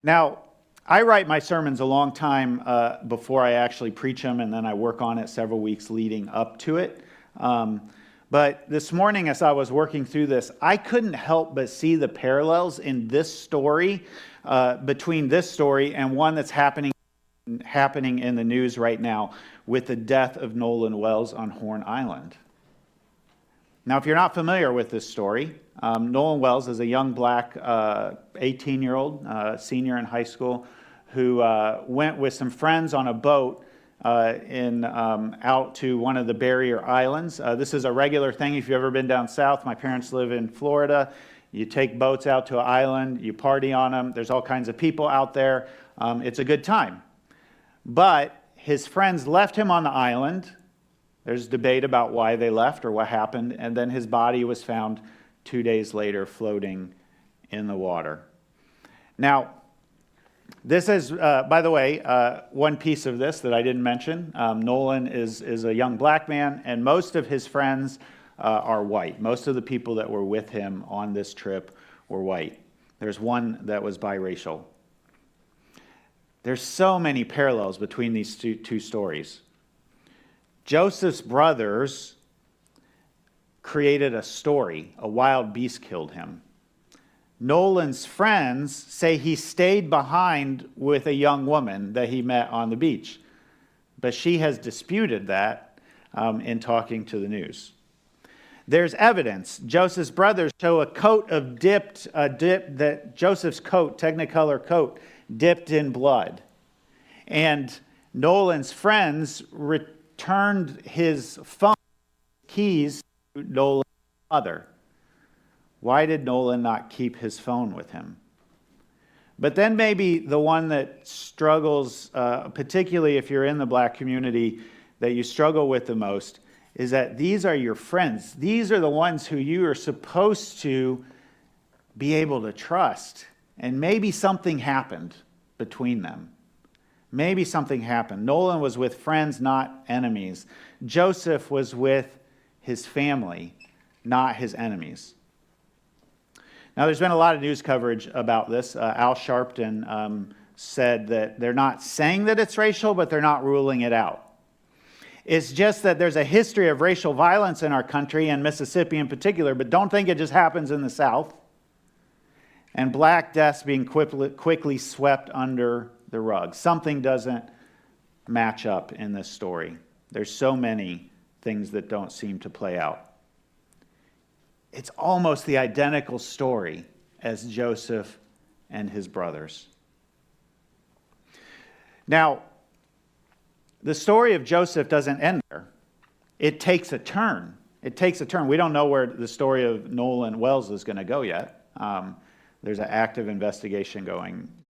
Now, I write my sermons a long time before I actually preach them, and then I work on it several weeks leading up to it. But this morning, as I was working through this, I couldn't help but see the parallels in this story, between this story and one that's happening in the news right now with the death of Nolan Wells on Horn Island. Now, if you're not familiar with this story, Nolan Wells is a young black 18-year-old senior in high school who went with some friends on a boat out to one of the barrier islands. This is a regular thing if you've ever been down south. My parents live in Florida. You take boats out to an island, you party on them. There's all kinds of people out there. It's a good time. But his friends left him on the island. There's debate about why they left or what happened, and then his body was found 2 days later floating in the water. Now, this is, by the way, one piece of this that I didn't mention. Nolan is a young black man, and most of his friends are white. Most of the people that were with him on this trip were white. There's one that was biracial. There's so many parallels between these two stories. Joseph's brothers created a story. A wild beast killed him. Nolan's friends say he stayed behind with a young woman that he met on the beach. But she has disputed that in talking to the news. There's evidence. Joseph's brothers show a coat of that Joseph's coat, Technicolor coat, dipped in blood. And Nolan's friends returned his phone keys to Nolan's mother. Why did Nolan not keep his phone with him? But then maybe the one that struggles, particularly if you're in the black community, that you struggle with the most, is that these are your friends. These are the ones who you are supposed to be able to trust. And maybe something happened between them. Maybe something happened. Nolan was with friends, not enemies. Joseph was with his family, not his enemies. Now, there's been a lot of news coverage about this. Al Sharpton said that they're not saying that it's racial, but they're not ruling it out. It's just that there's a history of racial violence in our country, and Mississippi in particular, but don't think it just happens in the South. And black deaths being quickly swept under the rug. Something doesn't match up in this story. There's so many things that don't seem to play out. It's almost the identical story as Joseph and his brothers. Now, the story of Joseph doesn't end there. It takes a turn. We don't know where the story of Nolan Wells is going to go yet. There's an active investigation going